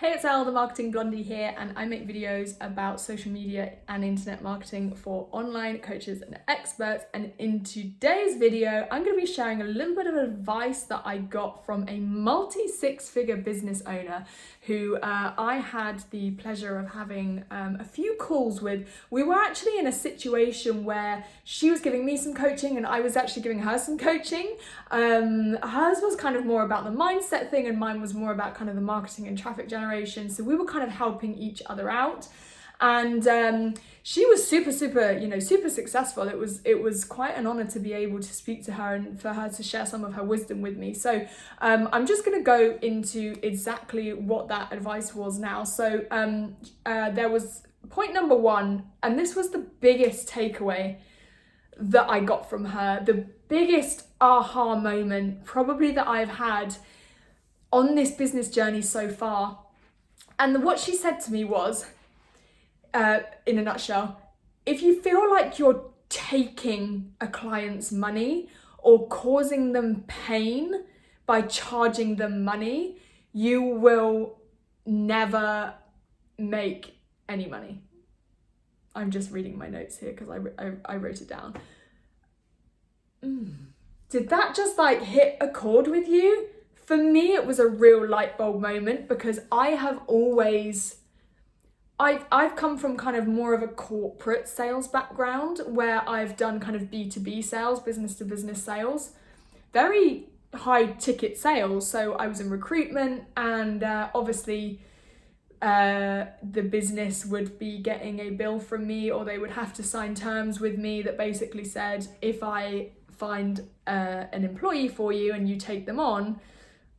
Hey, it's Elle, the Marketing Blondie here, and I make videos about social media and internet marketing for online coaches and experts. And in today's video, I'm going to be sharing a little bit of advice that I got from a multi-six-figure business owner who I had the pleasure of having a few calls with. We were actually in a situation where she was giving me some coaching and I was actually giving her some coaching. Hers was kind of more about the mindset thing and mine was more about kind of the marketing and traffic generation. So we were kind of helping each other out, and she was super successful. It was quite an honor to be able to speak to her and for her to share some of her wisdom with me. So I'm just going to go into exactly what that advice was now. So there was point number one, and this was the biggest takeaway that I got from her, the biggest aha moment probably that I've had on this business journey so far. And what she said to me was, in a nutshell, if you feel like you're taking a client's money or causing them pain by charging them money, you will never make any money. I'm just reading my notes here because I wrote it down. Did that just like hit a chord with you? For me, it was a real light bulb moment because I have always, I've come from kind of more of a corporate sales background where I've done kind of B2B sales, business to business sales, very high ticket sales. So I was in recruitment and obviously the business would be getting a bill from me or they would have to sign terms with me that basically said, if I find an employee for you and you take them on,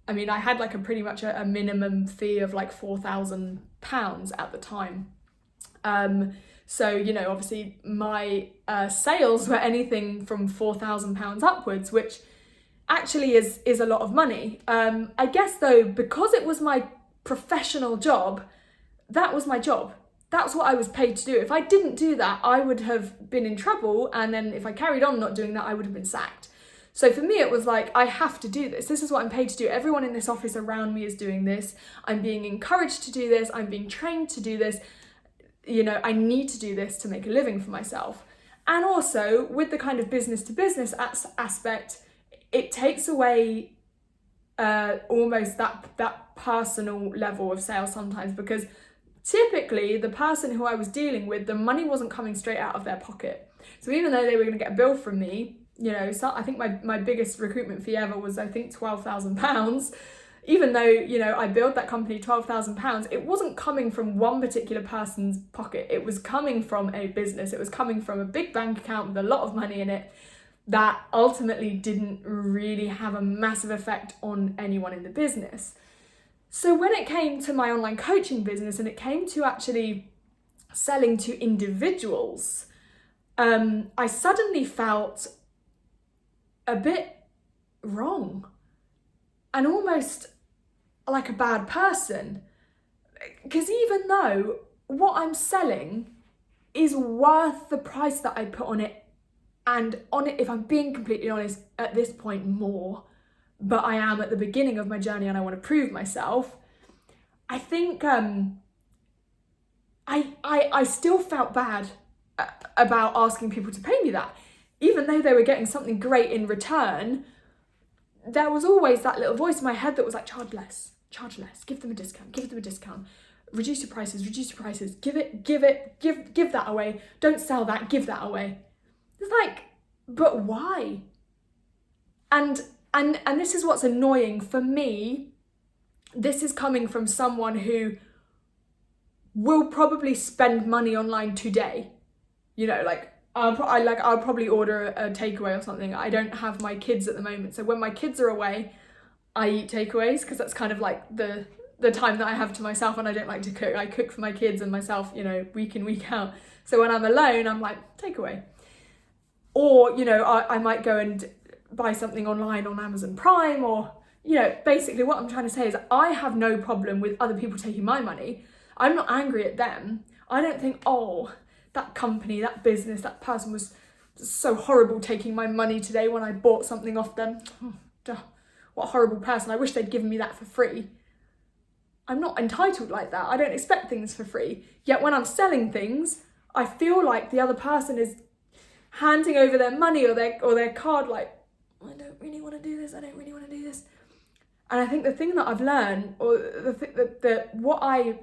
I mean, I had like pretty much a minimum fee of like £4,000 at the time. So, you know, obviously my sales were anything from £4,000 upwards, which actually is a lot of money. I guess though, because it was my professional job, that was my job. That's what I was paid to do. If I didn't do that, I would have been in trouble. And then if I carried on not doing that, I would have been sacked. So for me, it was like, I have to do this. This is what I'm paid to do. Everyone in this office around me is doing this. I'm being encouraged to do this. I'm being trained to do this. You know, I need to do this to make a living for myself. And also with the kind of business to business aspect, it takes away almost that personal level of sales sometimes, because typically the person who I was dealing with, the money wasn't coming straight out of their pocket. So even though they were going to get a bill from me, you know, so I think my biggest recruitment fee ever was, I think, £12,000. Even though, you know, I billed that company £12,000, it wasn't coming from one particular person's pocket. It was coming from a business. It was coming from a big bank account with a lot of money in it that ultimately didn't really have a massive effect on anyone in the business. So when it came to my online coaching business and it came to actually selling to individuals, I suddenly felt a bit wrong and almost like a bad person, because even though what I'm selling is worth the price that I put on it, and on it, if I'm being completely honest, at this point more, but I am at the beginning of my journey and I want to prove myself, I think I still felt bad about asking people to pay me that. Even though they were getting something great in return, there was always that little voice in my head that was like, charge less, give them a discount, reduce your prices, give that away, don't sell that, give that away. It's like, but why? And this is what's annoying for me. This is coming from someone who will probably spend money online today. You know, like I'll probably order a takeaway or something. I don't have my kids at the moment, so when my kids are away, I eat takeaways because that's kind of like the time that I have to myself, and I don't like to cook. I cook for my kids and myself, you know, week in, week out. So when I'm alone, I'm like, takeaway. Or, you know, I might go and buy something online on Amazon Prime, or, you know, basically what I'm trying to say is I have no problem with other people taking my money. I'm not angry at them. I don't think, oh, that company, that business, that person was so horrible taking my money today when I bought something off them. Oh, what a horrible person. I wish they'd given me that for free. I'm not entitled like that. I don't expect things for free. Yet when I'm selling things, I feel like the other person is handing over their money or their card like, I don't really want to do this. I don't really want to do this. And I think the thing that I've learned, or what I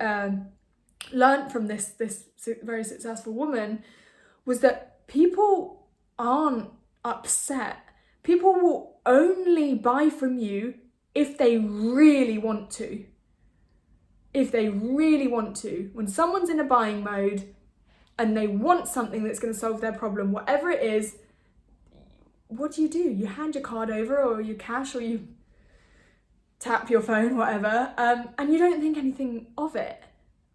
learned from this very successful woman, was that people aren't upset. People will only buy from you if they really want to. If they really want to. When someone's in a buying mode and they want something that's going to solve their problem, whatever it is, what do? You hand your card over, or you cash, or you tap your phone, whatever, and you don't think anything of it.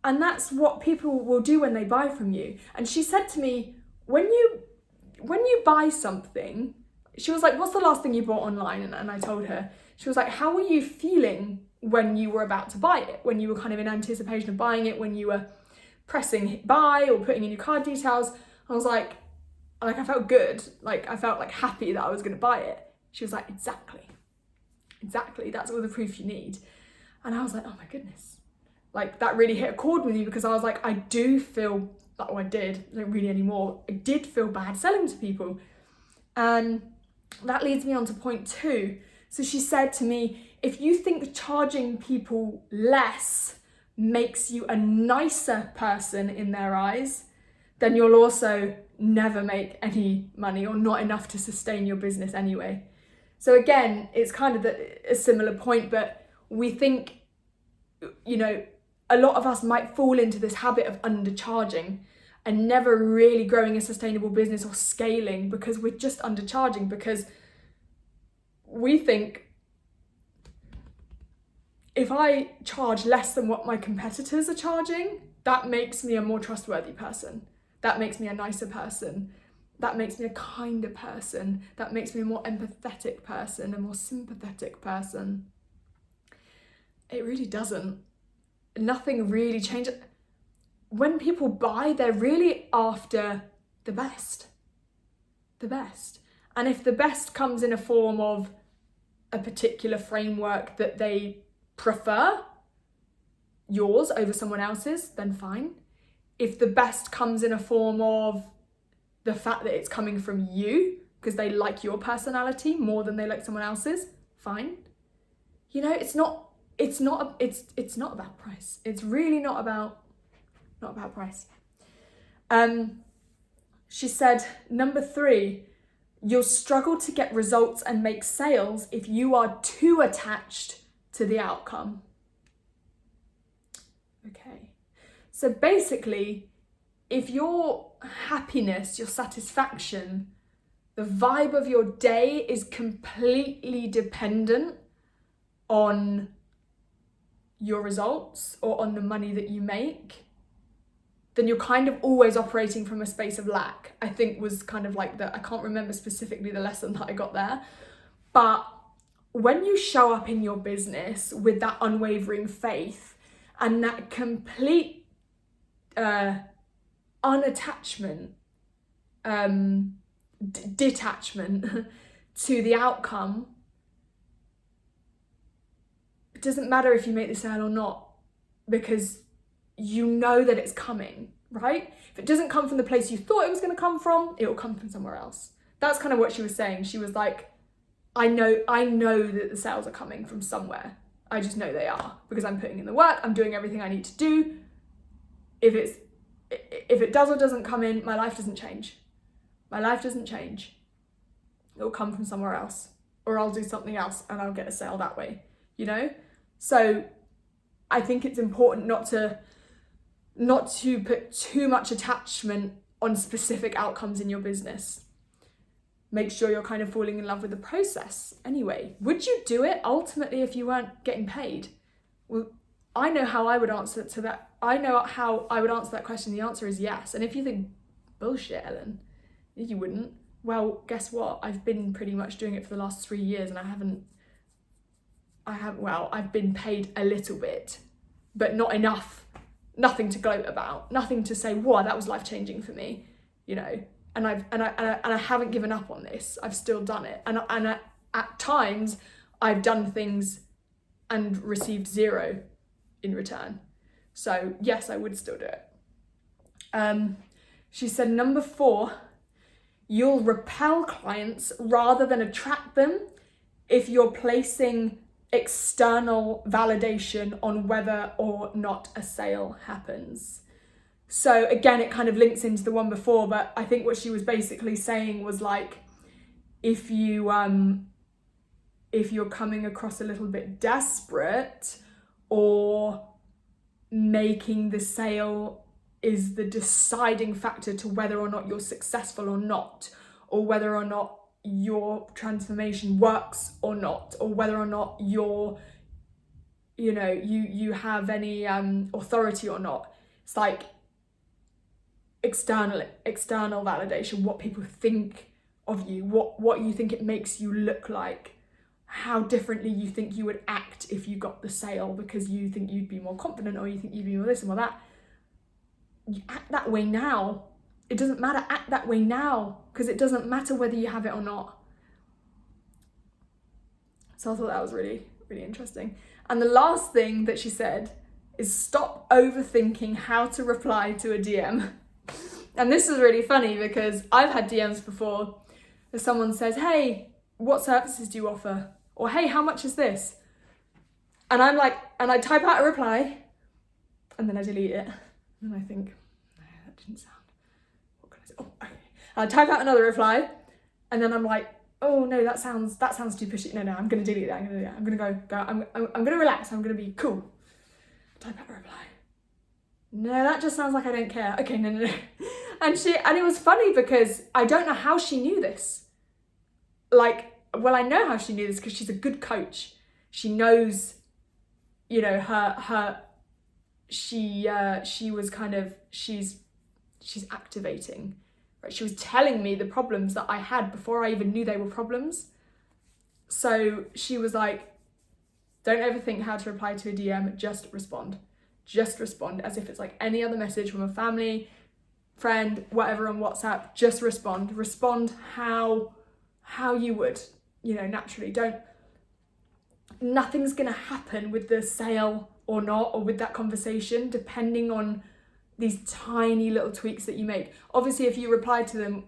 And that's what people will do when they buy from you. And she said to me, when you buy something, she was like, what's the last thing you bought online? And I told her, she was like, how were you feeling when you were about to buy it? When you were kind of in anticipation of buying it, when you were pressing hit buy or putting in your card details? I was like I felt good. Like I felt like happy that I was going to buy it. She was like, exactly. That's all the proof you need. And I was like, oh my goodness. Like that really hit a chord with me, because I was like, I do feel, I don't really anymore. I did feel bad selling to people. And that leads me on to point 2. So she said to me, if you think charging people less makes you a nicer person in their eyes, then you'll also never make any money, or not enough to sustain your business anyway. So again, it's kind of a similar point, but we think, a lot of us might fall into this habit of undercharging and never really growing a sustainable business or scaling, because we're just undercharging, because we think, if I charge less than what my competitors are charging, that makes me a more trustworthy person. That makes me a nicer person. That makes me a kinder person. That makes me a more empathetic person, a more sympathetic person. It really doesn't. Nothing really changes. When people buy, they're really after the best. The best. And if the best comes in a form of a particular framework that they prefer, yours over someone else's, then fine. If the best comes in a form of the fact that it's coming from you because they like your personality more than they like someone else's, fine. It's not about price. It's really not about price. She said, number 3, you'll struggle to get results and make sales if you are too attached to the outcome. Okay. So basically, if your happiness, your satisfaction, the vibe of your day is completely dependent on your results or on the money that you make, then you're kind of always operating from a space of lack. I think was kind of like I can't remember specifically the lesson that I got there, but when you show up in your business with that unwavering faith and that complete unattachment, detachment to the outcome, it doesn't matter if you make the sale or not, because you know that it's coming, right? If it doesn't come from the place you thought it was going to come from, it will come from somewhere else. That's kind of what she was saying. She was like, I know that the sales are coming from somewhere. I just know they are, because I'm putting in the work, I'm doing everything I need to do. If it does or doesn't come in, my life doesn't change. My life doesn't change. It will come from somewhere else, or I'll do something else and I'll get a sale that way, So I think it's important not to put too much attachment on specific outcomes in your business. Make sure you're kind of falling in love with the process anyway. Would you do it ultimately if you weren't getting paid? Well, I know how I would answer to that. I know how I would answer that question. The answer is yes. And if you think, bullshit, Ellen, you wouldn't. Well, guess what? I've been pretty much doing it for the last 3 years and I've been paid a little bit, but not enough. Nothing to gloat about. Nothing to say, wow, that was life-changing for me, And I haven't given up on this. I've still done it. And at times I've done things and received 0. in return. So yes, I would still do it. She said, number 4, you'll repel clients rather than attract them if you're placing external validation on whether or not a sale happens. So again, it kind of links into the one before, but I think what she was basically saying was like, if you're coming across a little bit desperate, or making the sale is the deciding factor to whether or not you're successful or not, or whether or not your transformation works or not, or whether or not you have any authority or not. It's like external validation, what people think of you, what you think it makes you look like, how differently you think you would act if you got the sale because you think you'd be more confident, or you think you'd be more this and more that. You act that way now. It doesn't matter, act that way now, because it doesn't matter whether you have it or not. So I thought that was really, really interesting. And the last thing that she said is stop overthinking how to reply to a DM. And this is really funny because I've had DMs before where someone says, hey, what services do you offer? Or hey, how much is this? And I'm like, and I type out a reply and then I delete it. And I think, no, that didn't sound, what can I say? Oh, okay. I type out another reply and then I'm like, oh no, that sounds too pushy. No, I'm gonna delete that. I'm gonna go. I'm gonna relax. I'm gonna be cool. Type out a reply. No, that just sounds like I don't care. Okay, no. And it was funny because I don't know how she knew this. Like, well, I know how she knew this because she's a good coach. She knows, she was kind of, she's activating. Right? She was telling me the problems that I had before I even knew they were problems. So she was like, don't overthink how to reply to a DM, just respond. Just respond as if it's like any other message from a family, friend, whatever on WhatsApp. Just respond. Respond how you would, naturally. Nothing's gonna happen with the sale or not, or with that conversation, depending on these tiny little tweaks that you make. Obviously, if you reply to them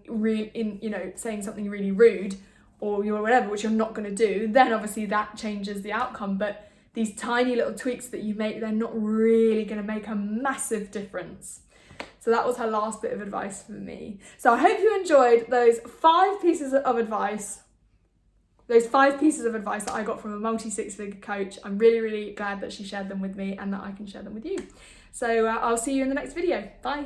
saying something really rude or whatever, which you're not going to do, then obviously that changes the outcome. But these tiny little tweaks that you make, they're not really going to make a massive difference. So that was her last bit of advice for me. So I hope you enjoyed those 5 pieces of advice. Those 5 pieces of advice that I got from a multi-6-figure coach. I'm really, really glad that she shared them with me and that I can share them with you. So I'll see you in the next video. Bye.